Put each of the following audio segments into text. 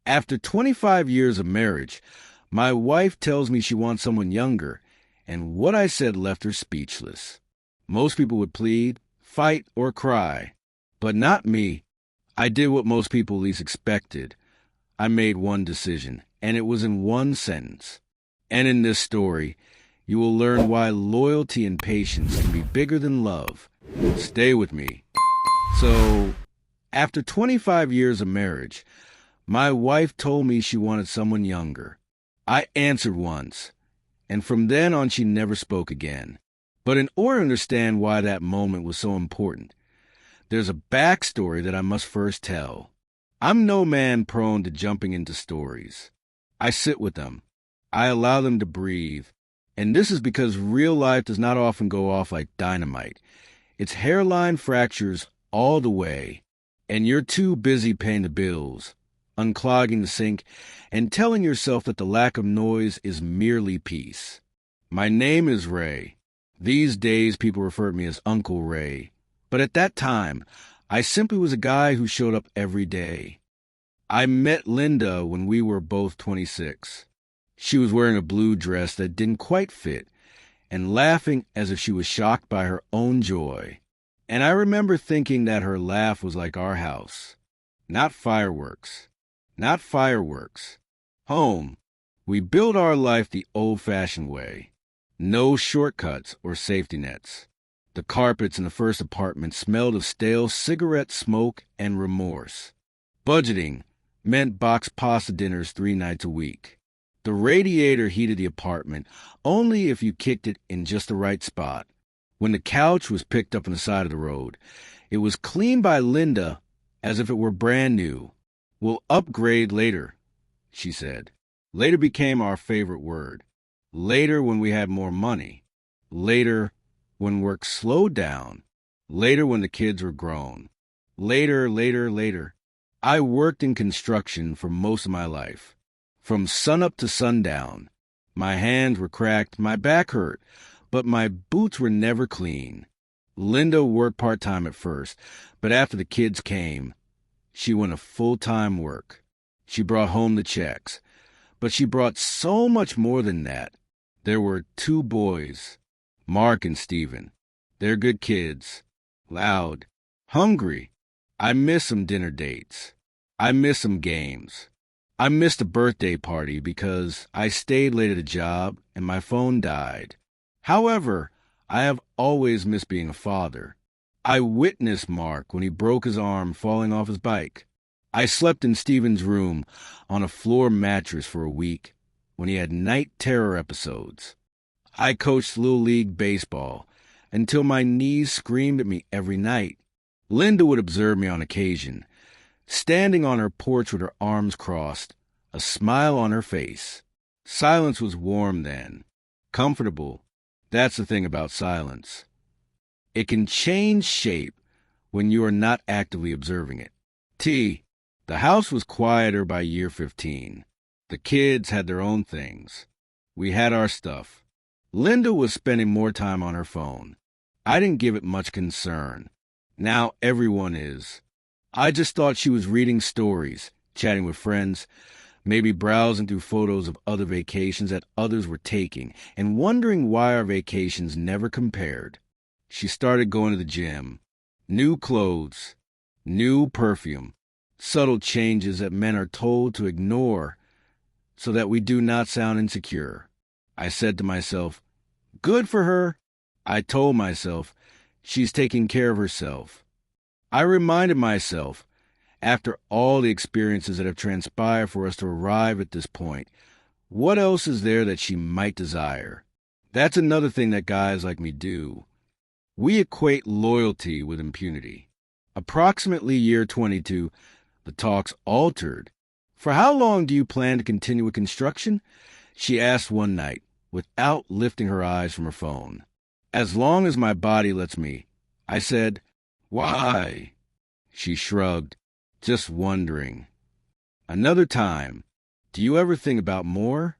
After 25 years of marriage, my wife tells me she wants someone younger, and what I said left her speechless. Most people would plead, fight, or cry, but not me. I did what most people least expected. I made one decision, and it was in one sentence. And in this story, you will learn why loyalty and patience can be bigger than love. Stay with me. So, after 25 years of marriage, my wife told me she wanted someone younger. I answered once, and from then on she never spoke again. But in order to understand why that moment was so important, there's a backstory that I must first tell. I'm no man prone to jumping into stories. I sit with them. I allow them to breathe. And this is because real life does not often go off like dynamite. It's hairline fractures all the way, and you're too busy paying the bills, unclogging the sink, and telling yourself that the lack of noise is merely peace. My name is Ray. These days people refer to me as Uncle Ray. But at that time, I simply was a guy who showed up every day. I met Linda when we were both 26. She was wearing a blue dress that didn't quite fit, and laughing as if she was shocked by her own joy. And I remember thinking that her laugh was like our house. Not fireworks. Not fireworks. Home. We built our life the old-fashioned way. No shortcuts or safety nets. The carpets in the first apartment smelled of stale cigarette smoke and remorse. Budgeting meant box pasta dinners 3 nights a week. The radiator heated the apartment only if you kicked it in just the right spot. When the couch was picked up on the side of the road, it was cleaned by Linda as if it were brand new. "We'll upgrade later," she said. Later became our favorite word. Later when we had more money. Later when work slowed down. Later when the kids were grown. Later, later, later. I worked in construction for most of my life. From sunup to sundown. My hands were cracked, my back hurt, but my boots were never clean. Linda worked part-time at first, but after the kids came, she went to full-time work. She brought home the checks, but she brought so much more than that. There were 2 boys, Mark and Stephen. They're good kids, loud, hungry. I miss some dinner dates. I miss some games. I missed a birthday party because I stayed late at a job and my phone died. However, I have always missed being a father. I witnessed Mark when he broke his arm falling off his bike. I slept in Stephen's room on a floor mattress for a week when he had night terror episodes. I coached Little League baseball until my knees screamed at me every night. Linda would observe me on occasion, standing on her porch with her arms crossed, a smile on her face. Silence was warm then, comfortable. That's the thing about silence. It can change shape when you are not actively observing it. The house was quieter by year 15. The kids had their own things. We had our stuff. Linda was spending more time on her phone. I didn't give it much concern. Now everyone is. I just thought she was reading stories, chatting with friends, maybe browsing through photos of other vacations that others were taking, and wondering why our vacations never compared. She started going to the gym. New clothes, new perfume, subtle changes that men are told to ignore so that we do not sound insecure. I said to myself, good for her. I told myself, she's taking care of herself. I reminded myself, after all the experiences that have transpired for us to arrive at this point, what else is there that she might desire? That's another thing that guys like me do. We equate loyalty with impunity. Approximately year 22, the talks altered. "For how long do you plan to continue with construction?" she asked one night, without lifting her eyes from her phone. "As long as my body lets me," I said. "Why?" She shrugged, just wondering. Another time, "Do you ever think about more?"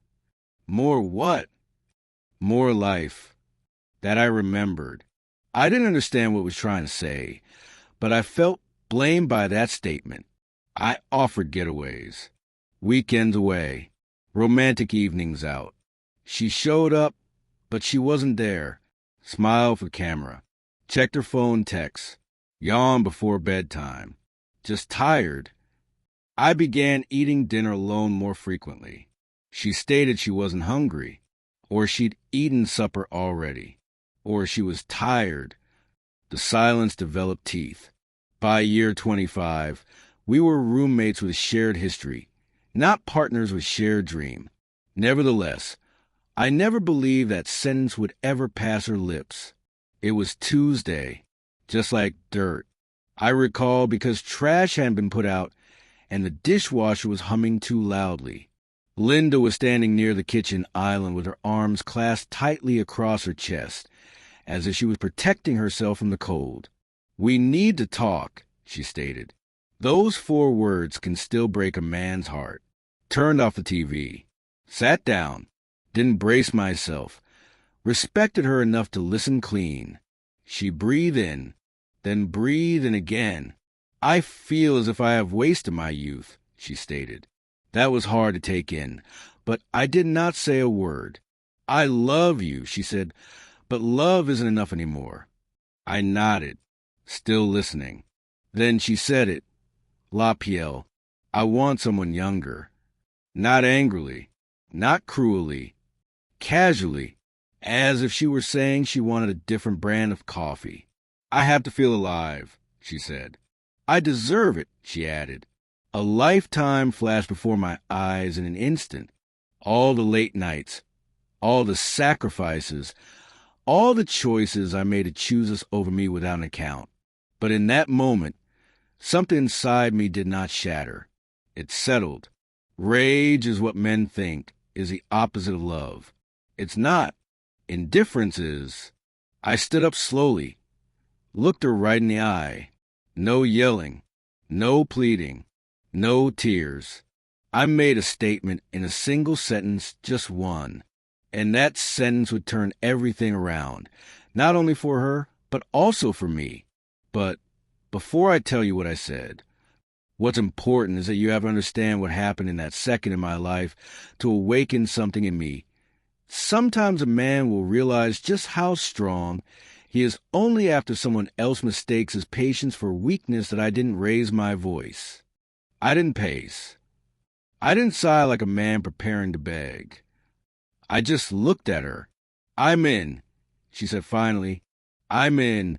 "More what?" "More life." That I remembered. I didn't understand what it was trying to say, but I felt blamed by that statement. I offered getaways. Weekends away. Romantic evenings out. She showed up, but she wasn't there. Smiled for camera. Checked her phone texts. Yawned before bedtime. Just tired. I began eating dinner alone more frequently. She stated she wasn't hungry, or she'd eaten supper already, or she was tired. The silence developed teeth. By year 25, we were roommates with a shared history, not partners with shared dream. Nevertheless, I never believed that sentence would ever pass her lips. It was Tuesday, just like dirt. I recall because trash hadn't been put out and the dishwasher was humming too loudly. Linda was standing near the kitchen island with her arms clasped tightly across her chest, as if she was protecting herself from the cold. "We need to talk," she stated. Those 4 words can still break a man's heart. Turned off the TV. Sat down. Didn't brace myself. Respected her enough to listen clean. She breathed in, then breathed in again. "I feel as if I have wasted my youth," she stated. That was hard to take in, but I did not say a word. "I love you," she said, "but love isn't enough anymore." I nodded, still listening. Then she said it. "Lapiel, I want someone younger." Not angrily, not cruelly, casually, as if she were saying she wanted a different brand of coffee. "I have to feel alive," she said. "I deserve it," she added. A lifetime flashed before my eyes in an instant. All the late nights, all the sacrifices, all the choices I made to choose us over me without an account. But in that moment, something inside me did not shatter. It settled. Rage is what men think is the opposite of love. It's not. Indifference is. I stood up slowly, looked her right in the eye. No yelling, no pleading, no tears. I made a statement in a single sentence, just one. And that sentence would turn everything around, not only for her, but also for me. But before I tell you what I said, what's important is that you have to understand what happened in that second in my life to awaken something in me. Sometimes a man will realize just how strong he is only after someone else mistakes his patience for weakness that I didn't raise my voice. I didn't pace. I didn't sigh like a man preparing to beg. I just looked at her. "I'm in," she said finally. "I'm in."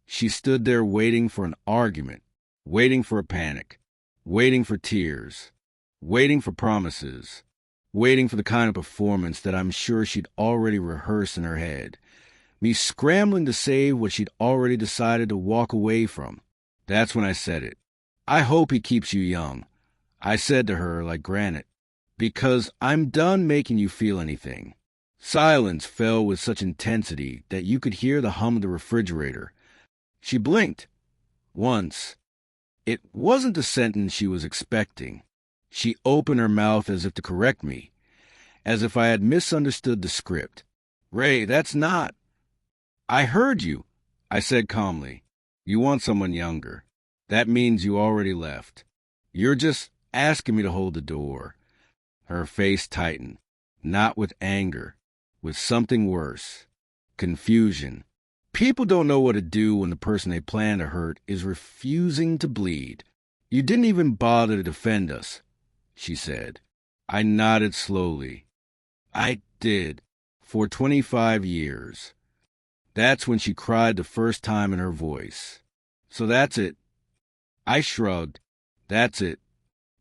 She stood there waiting for an argument, waiting for a panic, waiting for tears, waiting for promises, waiting for the kind of performance that I'm sure she'd already rehearsed in her head. Me scrambling to save what she'd already decided to walk away from. That's when I said it. "I hope he keeps you young," I said to her like granite, "because I'm done making you feel anything." Silence fell with such intensity that you could hear the hum of the refrigerator. She blinked. Once. It wasn't the sentence she was expecting. She opened her mouth as if to correct me, as if I had misunderstood the script. "Ray, that's not—" "I heard you," I said calmly. "You want someone younger. That means you already left. You're just asking me to hold the door." Her face tightened, not with anger, with something worse. Confusion. People don't know what to do when the person they plan to hurt is refusing to bleed. "You didn't even bother to defend us," she said. I nodded slowly. "I did, for 25 years. That's when she cried the first time in her voice. "So that's it." I shrugged. "That's it."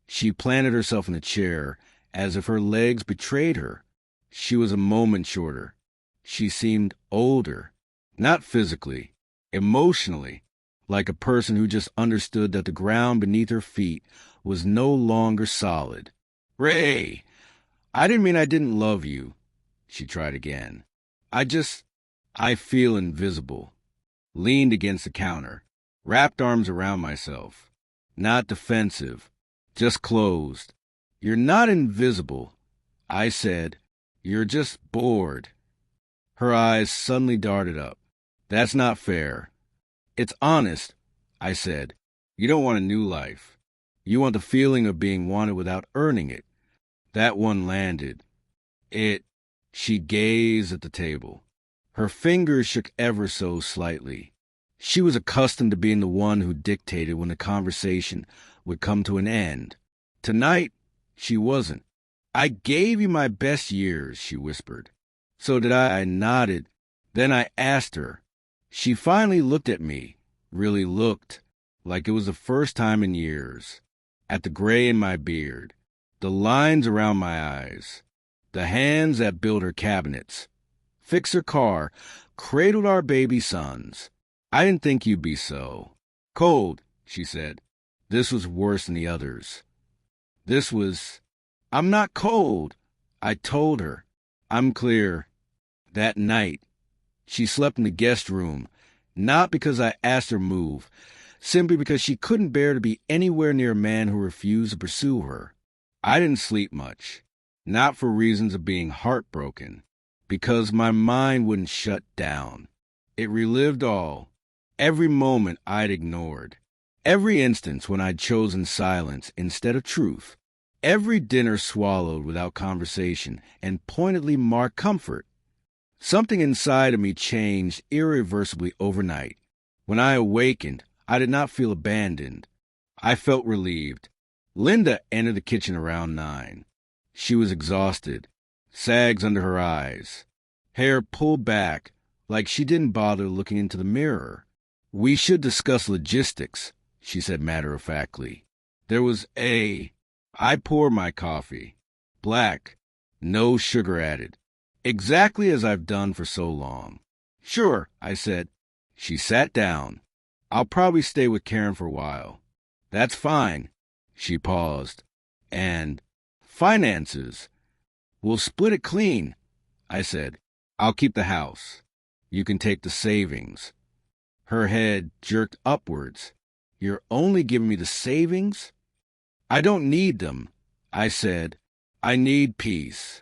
She planted herself in the chair, as if her legs betrayed her. She was a moment shorter. She seemed older, not physically, emotionally, like a person who just understood that the ground beneath her feet was no longer solid. "Ray, I didn't mean I didn't love you," she tried again. I feel invisible." Leaned against the counter, wrapped arms around myself. Not defensive, just closed. "You're not invisible," I said. "You're just bored." Her eyes suddenly darted up. "That's not fair." "It's honest," I said. "You don't want a new life. You want the feeling of being wanted without earning it. That one landed. She gazed at the table. Her fingers shook ever so slightly. She was accustomed to being the one who dictated when the conversation would come to an end. Tonight, she wasn't. I gave you my best years, she whispered. So did I. I nodded. Then I asked her. She finally looked at me, really looked, like it was the first time in years. At the gray in my beard, the lines around my eyes, the hands that built her cabinets, fixed her car, cradled our baby sons. I didn't think you'd be so cold, she said. This was worse than the others. I'm not cold, I told her. I'm clear. That night, she slept in the guest room, not because I asked her to move, simply because she couldn't bear to be anywhere near a man who refused to pursue her. I didn't sleep much, not for reasons of being heartbroken, because my mind wouldn't shut down. It relived all, every moment I'd ignored, every instance when I'd chosen silence instead of truth, every dinner swallowed without conversation and pointedly marked comfort. Something inside of me changed irreversibly overnight. When I awakened, I did not feel abandoned. I felt relieved. Linda entered the kitchen around 9. She was exhausted, sags under her eyes, hair pulled back like she didn't bother looking into the mirror. We should discuss logistics, she said matter-of-factly. I poured my coffee. Black, no sugar added. Exactly as I've done for so long. Sure, I said. She sat down. I'll probably stay with Karen for a while. That's fine. She paused. And finances. We'll split it clean, I said. I'll keep the house. You can take the savings. Her head jerked upwards. You're only giving me the savings? I don't need them, I said. I need peace.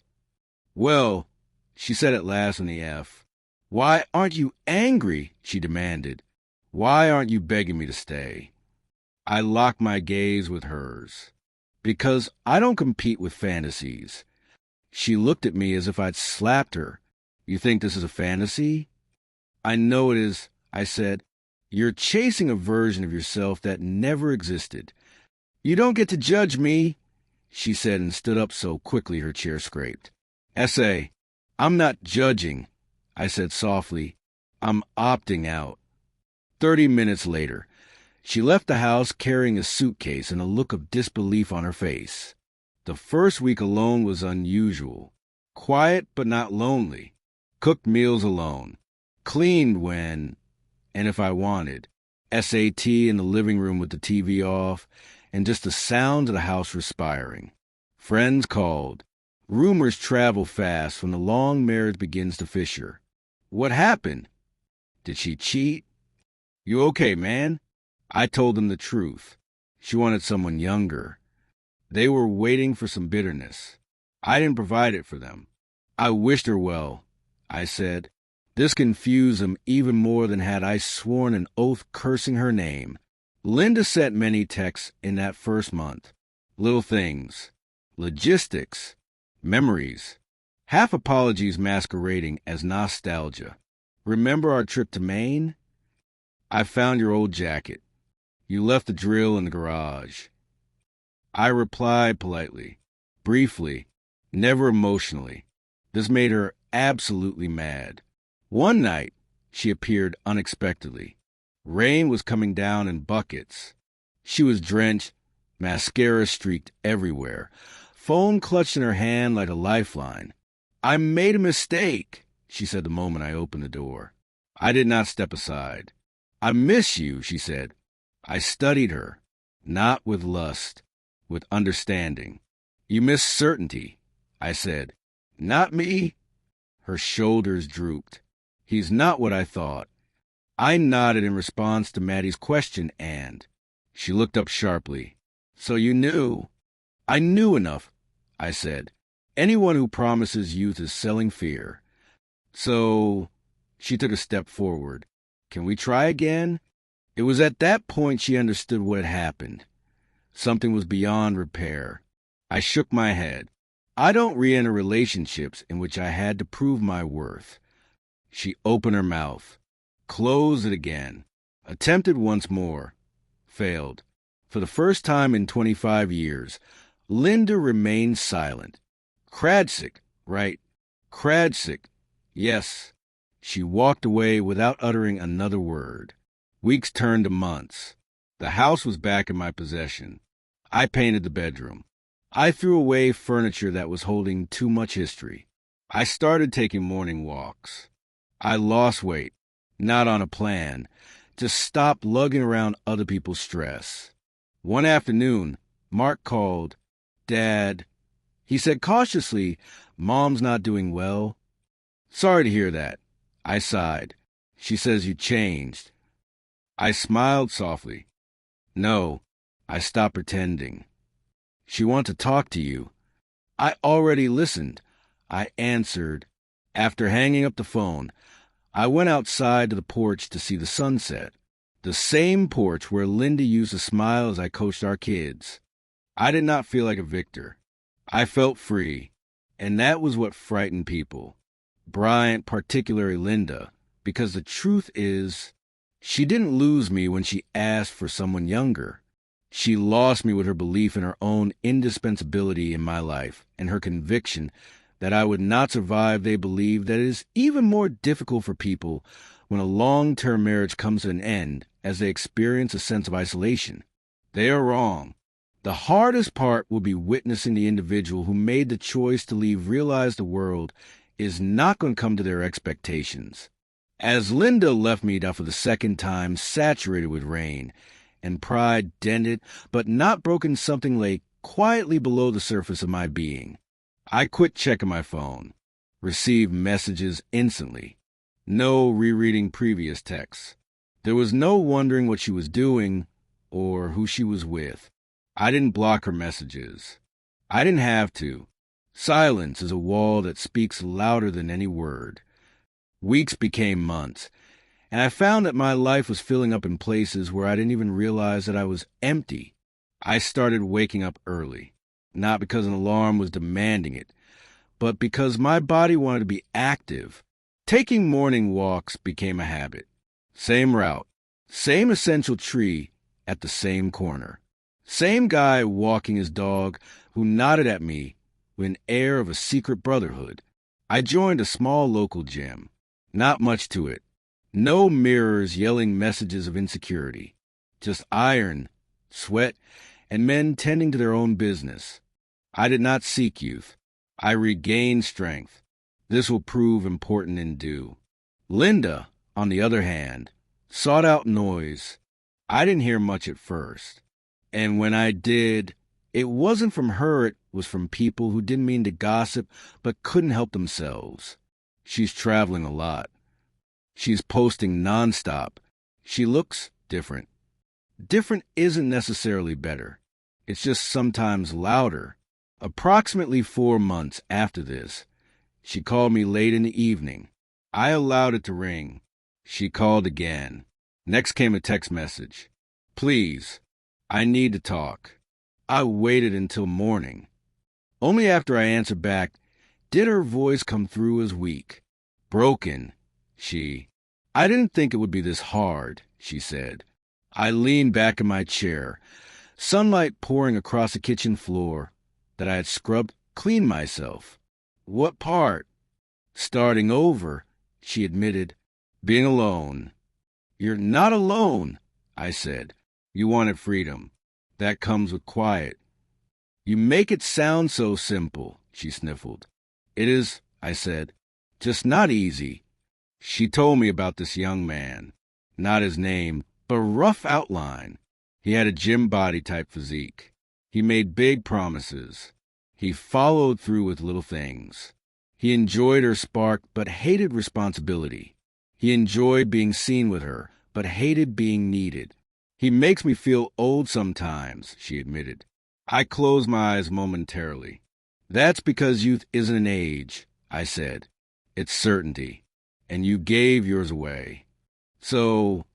Well, she said at last on the F. Why aren't you angry? She demanded. Why aren't you begging me to stay? I locked my gaze with hers. Because I don't compete with fantasies. She looked at me as if I'd slapped her. You think this is a fantasy? I know it is, I said. You're chasing a version of yourself that never existed. You don't get to judge me, she said and stood up so quickly her chair scraped. Essay. I'm not judging, I said softly. I'm opting out. 30 minutes later, she left the house carrying a suitcase and a look of disbelief on her face. The first week alone was unusual. Quiet but not lonely. Cooked meals alone. Cleaned when, and if I wanted. SAT in the living room with the TV off, and just the sound of the house respiring. Friends called. Rumors travel fast when the long marriage begins to fissure. What happened? Did she cheat? You okay, man? I told them the truth. She wanted someone younger. They were waiting for some bitterness. I didn't provide it for them. I wished her well, I said. This confused them even more than had I sworn an oath cursing her name. Linda sent many texts in that first month. Little things. Logistics. Memories. Half apologies masquerading as nostalgia. Remember our trip to Maine? I found your old jacket. You left the drill in the garage. I replied politely, briefly, never emotionally. This made her absolutely mad. One night, she appeared unexpectedly. Rain was coming down in buckets. She was drenched, mascara streaked everywhere, phone clutched in her hand like a lifeline. I made a mistake, she said the moment I opened the door. I did not step aside. I miss you, she said. I studied her, not with lust, with understanding. You miss certainty, I said. Not me. Her shoulders drooped. He's not what I thought. I nodded in response to Maddie's question, and she looked up sharply. So you knew? I knew enough, I said. Anyone who promises youth is selling fear. So she took a step forward. Can we try again? It was at that point she understood what had happened. Something was beyond repair. I shook my head. I don't re-enter relationships in which I had to prove my worth. She opened her mouth, closed it again, attempted once more, failed. For the first time in 25 years, Linda remained silent. Cradsick, right? Cradsick, yes. She walked away without uttering another word. Weeks turned to months. The house was back in my possession. I painted the bedroom. I threw away furniture that was holding too much history. I started taking morning walks. I lost weight, not on a plan, just stopped lugging around other people's stress. One afternoon, Mark called. Dad, he said cautiously, Mom's not doing well. Sorry to hear that. I sighed. She says you changed. I smiled softly. No, I stopped pretending. She wants to talk to you. I already listened. I answered. After hanging up the phone, I went outside to the porch to see the sunset. The same porch where Linda used to smile as I coached our kids. I did not feel like a victor. I felt free, and that was what frightened people. Bryant, particularly Linda, because the truth is, she didn't lose me when she asked for someone younger. She lost me with her belief in her own indispensability in my life and her conviction that I would not survive. They believe that it is even more difficult for people when a long-term marriage comes to an end as they experience a sense of isolation. They are wrong. The hardest part will be witnessing the individual who made the choice to leave realize the world is not going to come to their expectations. As Linda left me for the second time, saturated with rain, and pride dented but not broken, something lay quietly below the surface of my being. I quit checking my phone, received messages instantly. No rereading previous texts. There was no wondering what she was doing or who she was with. I didn't block her messages. I didn't have to. Silence is a wall that speaks louder than any word. Weeks became months, and I found that my life was filling up in places where I didn't even realize that I was empty. I started waking up early, not because an alarm was demanding it, but because my body wanted to be active. Taking morning walks became a habit. Same route, same essential tree at the same corner. Same guy walking his dog who nodded at me with an air of a secret brotherhood. I joined a small local gym. Not much to it. No mirrors yelling messages of insecurity. Just iron, sweat, and men tending to their own business. I did not seek youth. I regained strength. This will prove important in due. Linda, on the other hand, sought out noise. I didn't hear much at first. And when I did, it wasn't from her, it was from people who didn't mean to gossip but couldn't help themselves. She's traveling a lot. She's posting nonstop. She looks different. Different isn't necessarily better. It's just sometimes louder. Approximately 4 months after this, she called me late in the evening. I allowed it to ring. She called again. Next came a text message. Please, I need to talk. I waited until morning. Only after I answered back did her voice come through as weak. Broken, I didn't think it would be this hard, she said. I leaned back in my chair, sunlight pouring across the kitchen floor that I had scrubbed clean myself. What part? Starting over, she admitted. Being alone. You're not alone, I said. You wanted freedom. That comes with quiet. You make it sound so simple, she sniffled. It is, I said, just not easy. She told me about this young man. Not his name, but a rough outline. He had a gym body type physique. He made big promises. He followed through with little things. He enjoyed her spark, but hated responsibility. He enjoyed being seen with her, but hated being needed. He makes me feel old sometimes, she admitted. I closed my eyes momentarily. That's because youth isn't an age, I said. It's certainty. And you gave yours away. So,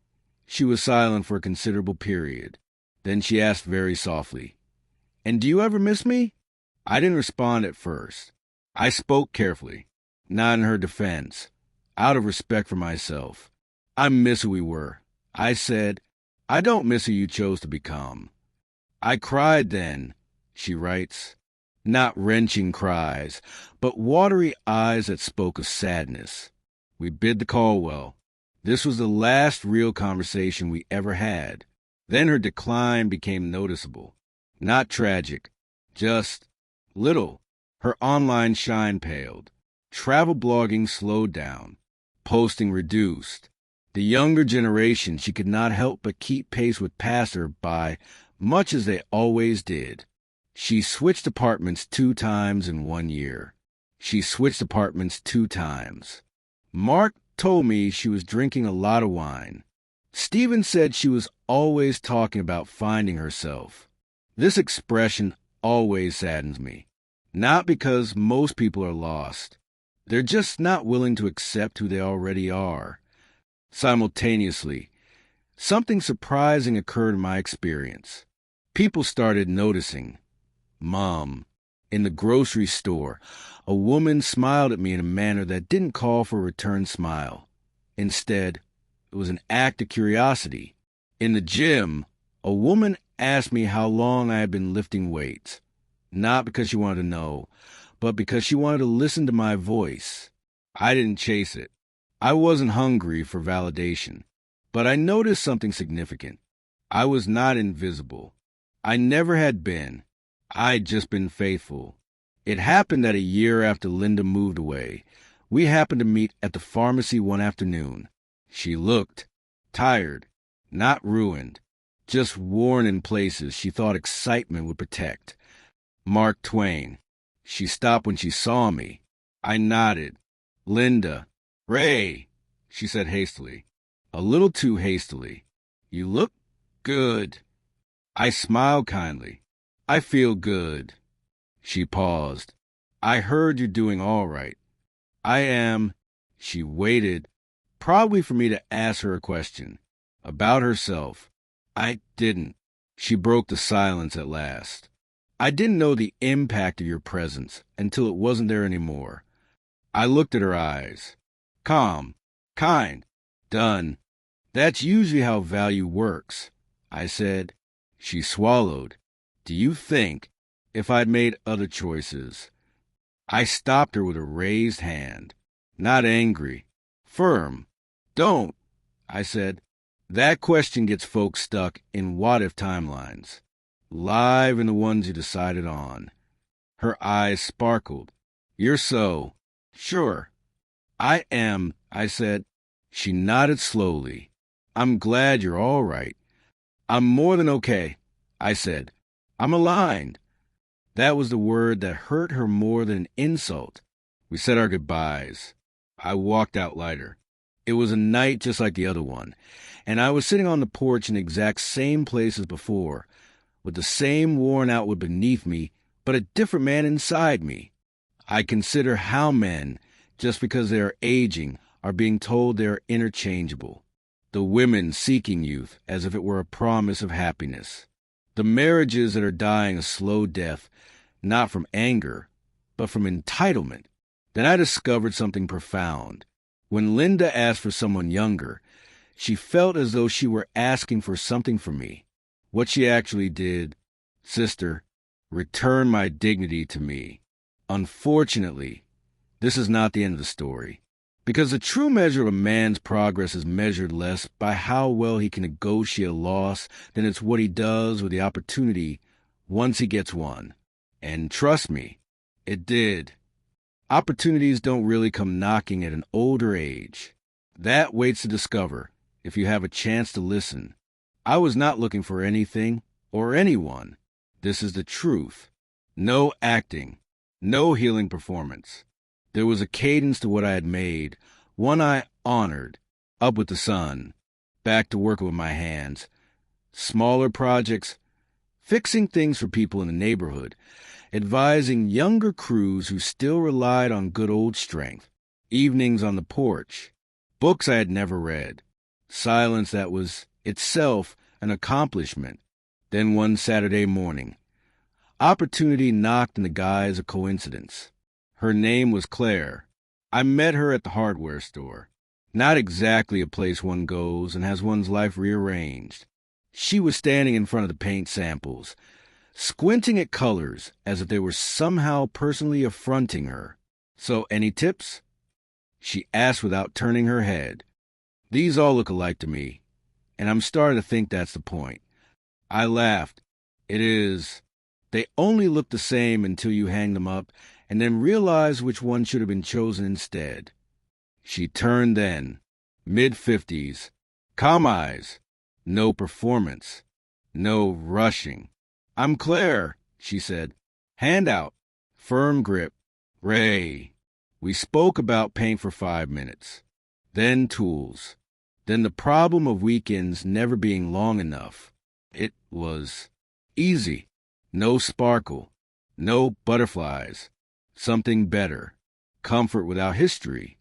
she was silent for a considerable period. Then she asked very softly, "And do you ever miss me?" I didn't respond at first. I spoke carefully, not in her defense, out of respect for myself. "I miss who we were." I said, "I don't miss who you chose to become." "I cried then," she writes. Not wrenching cries, but watery eyes that spoke of sadness. We bid the Caldwell. This was the last real conversation we ever had. Then her decline became noticeable. Not tragic, just little. Her online shine paled. Travel blogging slowed down. Posting reduced. The younger generation she could not help but keep pace with passer-by, much as they always did. She switched apartments 2 times in 1 year. She switched apartments 2 times. Mark told me she was drinking a lot of wine. Stephen said she was always talking about finding herself. This expression always saddens me. Not because most people are lost. They're just not willing to accept who they already are. Simultaneously, something surprising occurred in my experience. People started noticing. Mom. In the grocery store, a woman smiled at me in a manner that didn't call for a return smile. Instead, it was an act of curiosity. In the gym, a woman asked me how long I had been lifting weights. Not because she wanted to know, but because she wanted to listen to my voice. I didn't chase it. I wasn't hungry for validation. But I noticed something significant. I was not invisible. I never had been. I'd just been faithful. It happened that a year after Linda moved away, we happened to meet at the pharmacy one afternoon. She looked tired, not ruined, just worn in places she thought excitement would protect. Mark Twain. She stopped when she saw me. I nodded. "Linda." "Ray," she said hastily. A little too hastily. "You look good." I smiled kindly. "I feel good." She paused. "I heard you're doing all right." "I am." She waited, probably for me to ask her a question. About herself. I didn't. She broke the silence at last. "I didn't know the impact of your presence until it wasn't there anymore." I looked at her eyes. Calm. Kind. Done. "That's usually how value works," I said. She swallowed. "Do you think, if I'd made other choices?" I stopped her with a raised hand. Not angry. Firm. "Don't," I said. "That question gets folks stuck in what-if timelines. Live in the ones you decided on." Her eyes sparkled. "You're so sure." "I am," I said. She nodded slowly. "I'm glad you're all right." "I'm more than okay," I said. "I'm aligned." That was the word that hurt her more than an insult. We said our goodbyes. I walked out lighter. It was a night just like the other one, and I was sitting on the porch in the exact same place as before, with the same worn out wood beneath me, but a different man inside me. I consider how men, just because they are aging, are being told they are interchangeable. The women seeking youth as if it were a promise of happiness. The marriages that are dying a slow death, not from anger, but from entitlement. Then I discovered something profound. When Linda asked for someone younger, she felt as though she were asking for something from me. What she actually did, sister, return my dignity to me. Unfortunately, this is not the end of the story. Because the true measure of a man's progress is measured less by how well he can negotiate a loss than it's what he does with the opportunity once he gets one. And trust me, it did. Opportunities don't really come knocking at an older age. That waits to discover, if you have a chance to listen. I was not looking for anything or anyone. This is the truth. No acting. No healing performance. There was a cadence to what I had made, one I honored. Up with the sun. Back to work with my hands. Smaller projects. Fixing things for people in the neighborhood. Advising younger crews who still relied on good old strength. Evenings on the porch. Books I had never read. Silence that was itself an accomplishment. Then one Saturday morning, opportunity knocked in the guise of coincidence. Her name was Claire. I met her at the hardware store. Not exactly a place one goes and has one's life rearranged. She was standing in front of the paint samples, squinting at colors as if they were somehow personally affronting her. "So, any tips?" she asked without turning her head. "These all look alike to me, and I'm starting to think that's the point." I laughed. "It is. They only look the same until you hang them up and then realize which one should have been chosen instead." She turned then, mid-50s, calm eyes, no performance, no rushing. "I'm Claire," she said. "Hand out, firm grip, Ray." We spoke about paint for 5 minutes, then tools, then the problem of weekends never being long enough. It was easy, no sparkle, no butterflies, something better, comfort without history.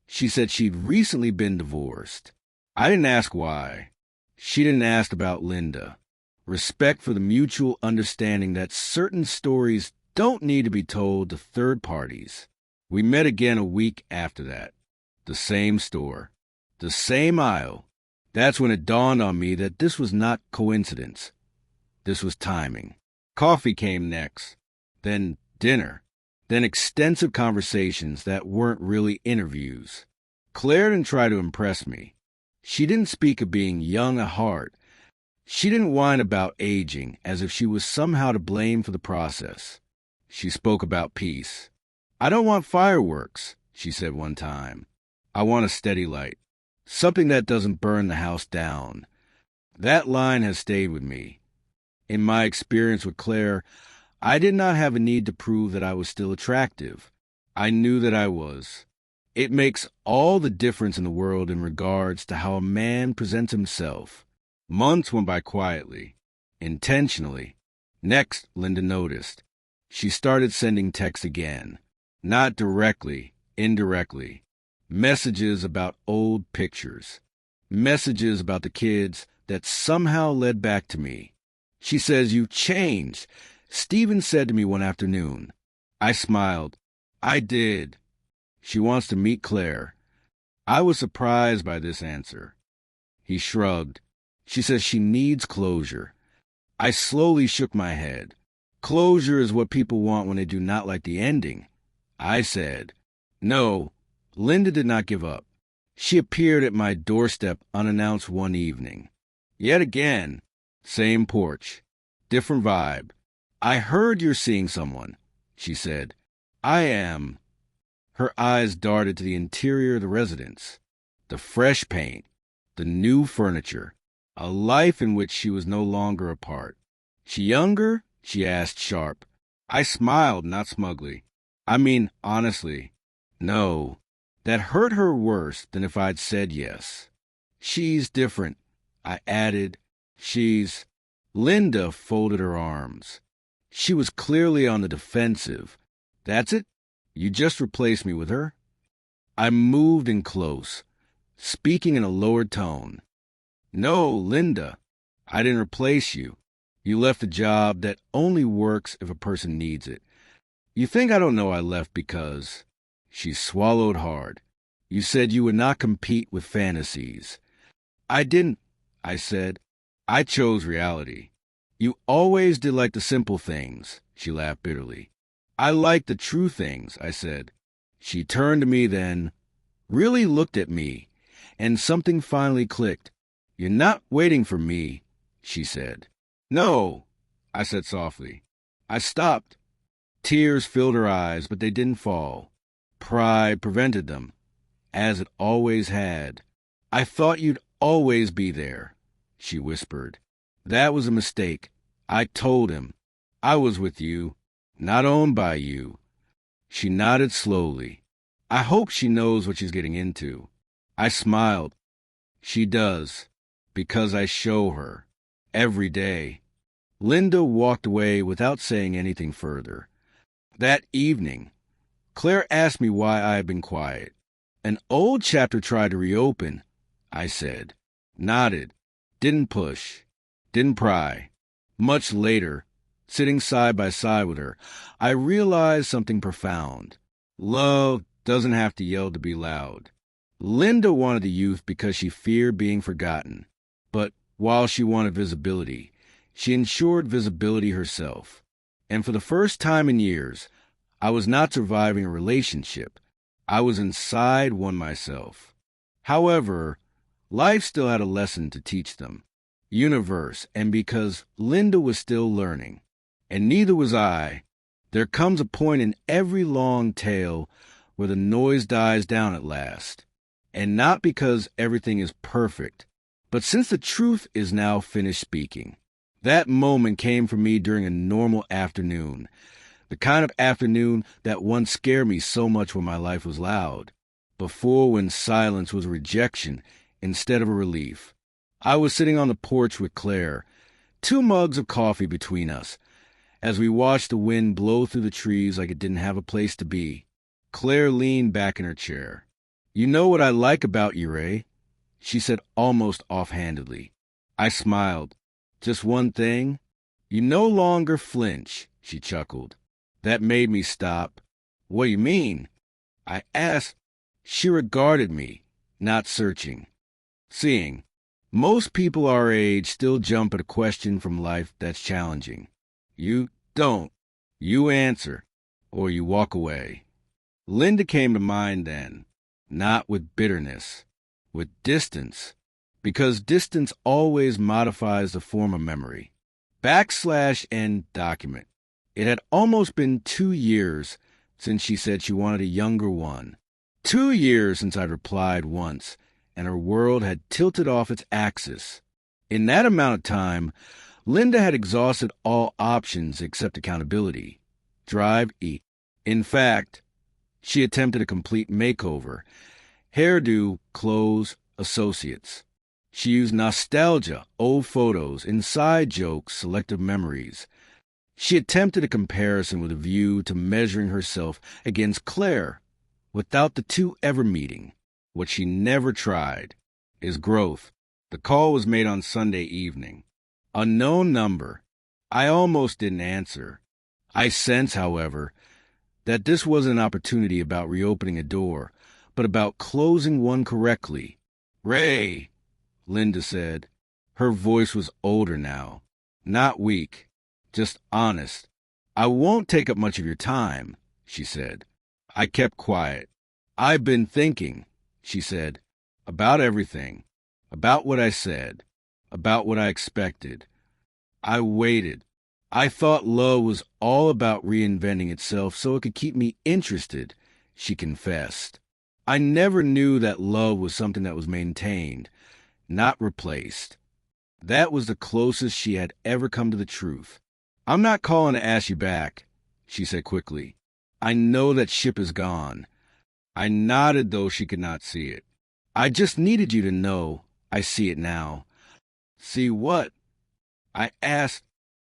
She said she'd recently been divorced. I didn't ask why. She didn't ask about Linda. Respect for the mutual understanding that certain stories don't need to be told to third parties. We met again a week after that. The same store. The same aisle. That's when it dawned on me that this was not coincidence. This was timing. Coffee came next. Then dinner. Then extensive conversations that weren't really interviews. Claire didn't try to impress me. She didn't speak of being young at heart. She didn't whine about aging as if she was somehow to blame for the process. She spoke about peace. "I don't want fireworks," she said one time. "I want a steady light. Something that doesn't burn the house down." That line has stayed with me. In my experience with Claire, I did not have a need to prove that I was still attractive. I knew that I was. It makes all the difference in the world in regards to how a man presents himself. Months went by quietly, intentionally. Next, Linda noticed. She started sending texts again. Not directly, indirectly. Messages about old pictures. Messages about the kids that somehow led back to me. She says, "You've changed," Stephen said to me one afternoon. I smiled. "I did." She wants to meet Claire. I was surprised by this answer. He shrugged. She says she needs closure. I slowly shook my head. Closure is what people want when they do not like the ending. I said, "No." Linda did not give up. She appeared at my doorstep unannounced one evening. Yet again, same porch, different vibe. "I heard you're seeing someone," she said. "I am." Her eyes darted to the interior of the residence. The fresh paint, the new furniture, a life in which she was no longer a part. "She younger?" she asked sharp. I smiled, not smugly. "I mean, honestly, no." That hurt her worse than if I'd said yes. "She's different," I added. "She's—" Linda folded her arms. She was clearly on the defensive. "That's it? You just replaced me with her?" I moved in close, speaking in a lowered tone. "No, Linda, I didn't replace you. You left a job that only works if a person needs it. You think I don't know I left because—" She swallowed hard. "You said you would not compete with fantasies." "I didn't," I said. "I chose reality." "You always did like the simple things," she laughed bitterly. "I like the true things," I said. She turned to me then, really looked at me, and something finally clicked. "You're not waiting for me," she said. "No," I said softly. I stopped. Tears filled her eyes, but they didn't fall. Pride prevented them, as it always had. "I thought you'd always be there," she whispered. "That was a mistake. I told him. I was with you, not owned by you." She nodded slowly. I hope she knows what she's getting into. I smiled. She does, because I show her. Every day. Linda walked away without saying anything further. That evening, Claire asked me why I had been quiet. "An old chapter tried to reopen," I said. Nodded. Didn't push. Didn't pry. Much later, sitting side by side with her, I realized something profound. Love doesn't have to yell to be loud. Linda wanted the youth because she feared being forgotten. But while she wanted visibility, she ensured visibility herself. And for the first time in years, I was not surviving a relationship. I was inside one myself. However, life still had a lesson to teach them. Universe, and because Linda was still learning, and neither was I, there comes a point in every long tale where the noise dies down at last. And not because everything is perfect, but since the truth is now finished speaking. That moment came for me during a normal afternoon, the kind of afternoon that once scared me so much when my life was loud, before when silence was a rejection instead of a relief. I was sitting on the porch with Claire, 2 mugs of coffee between us, as we watched the wind blow through the trees like it didn't have a place to be. Claire leaned back in her chair. "You know what I like about you, Ray?" she said almost offhandedly. I smiled. "Just one thing?" "You no longer flinch," she chuckled. That made me stop. "What do you mean?" I asked. She regarded me, not searching, seeing. Most people our age still jump at a question from life that's challenging. You don't. You answer, or you walk away. Linda came to mind then, not with bitterness, with distance, because distance always modifies the form of memory. /N document. It had almost been 2 years since she said she wanted a younger one. 2 years since I'd replied once, and her world had tilted off its axis. In that amount of time, Linda had exhausted all options except accountability. Drive E. In fact, she attempted a complete makeover. Hairdo, clothes, associates. She used nostalgia, old photos, inside jokes, selective memories. She attempted a comparison with a view to measuring herself against Claire, without the two ever meeting. What she never tried is growth. The call was made on Sunday evening. Unknown number. I almost didn't answer. I sense, however, that this wasn't an opportunity about reopening a door, but about closing one correctly. "Ray," Linda said. Her voice was older now, not weak, just honest. "I won't take up much of your time," she said. I kept quiet. "I've been thinking," she said, "about everything, about what I said, about what I expected." I waited. I thought love was all about reinventing itself so it could keep me interested, she confessed. I never knew that love was something that was maintained, not replaced. That was the closest she had ever come to the truth. "I'm not calling to ask you back," she said quickly. "I know that ship is gone." I nodded, though she could not see it. "I just needed you to know I see it now." "See what?" I asked.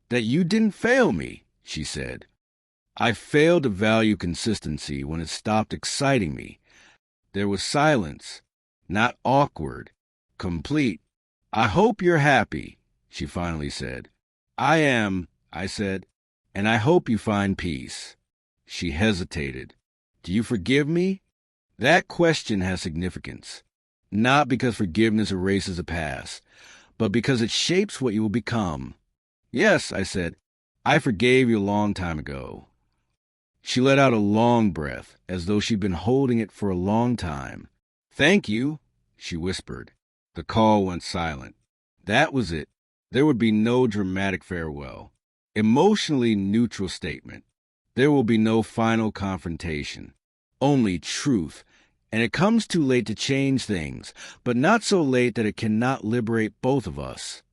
"That you didn't fail me," she said. "I failed to value consistency when it stopped exciting me." There was silence, not awkward, complete. "I hope you're happy," she finally said. "I am," I said, "and I hope you find peace." She hesitated. "Do you forgive me?" That question has significance, not because forgiveness erases the past, but because it shapes what you will become. "Yes," I said, "I forgave you a long time ago." She let out a long breath, as though she'd been holding it for a long time. "Thank you," she whispered. The call went silent. That was it. There would be no dramatic farewell. Emotionally neutral statement. There will be no final confrontation. Only truth. And it comes too late to change things, but not so late that it cannot liberate both of us.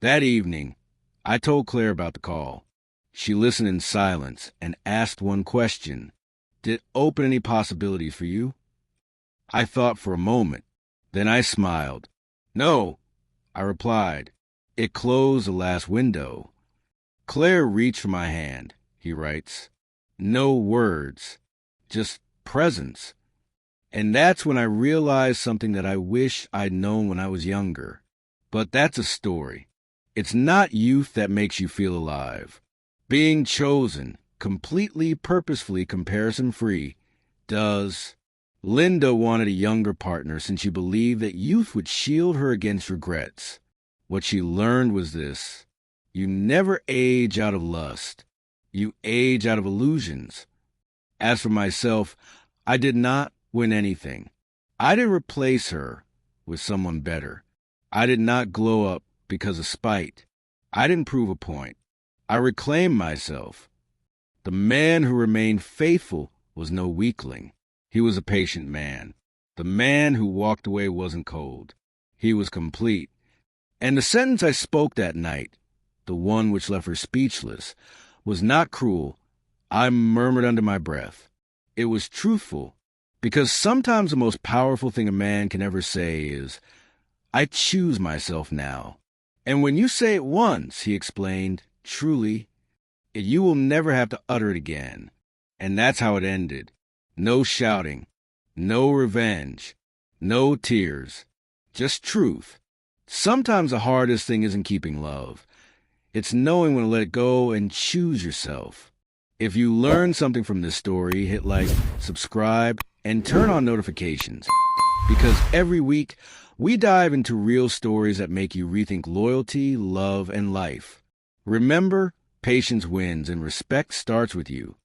That evening, I told Claire about the call. She listened in silence and asked one question. "Did it open any possibilities for you?" I thought for a moment. Then I smiled. "No," I replied. "It closed the last window." Claire reached for my hand, he writes. No words, just presence. And that's when I realized something that I wish I'd known when I was younger. But that's a story. It's not youth that makes you feel alive. Being chosen, completely purposefully comparison-free, does. Linda wanted a younger partner since she believed that youth would shield her against regrets. What she learned was this: you never age out of lust. You age out of illusions. As for myself, I did not win anything. I didn't replace her with someone better. I did not glow up because of spite. I didn't prove a point. I reclaimed myself. The man who remained faithful was no weakling. He was a patient man. The man who walked away wasn't cold. He was complete. And the sentence I spoke that night, the one which left her speechless, was not cruel. I murmured under my breath. It was truthful, because sometimes the most powerful thing a man can ever say is, "I choose myself now." And when you say it once, he explained, truly, you will never have to utter it again. And that's how it ended. No shouting, no revenge, no tears, just truth. Sometimes the hardest thing isn't keeping love. It's knowing when to let it go and choose yourself. If you learned something from this story, hit like, subscribe, and turn on notifications. Because every week, we dive into real stories that make you rethink loyalty, love, and life. Remember, patience wins and respect starts with you.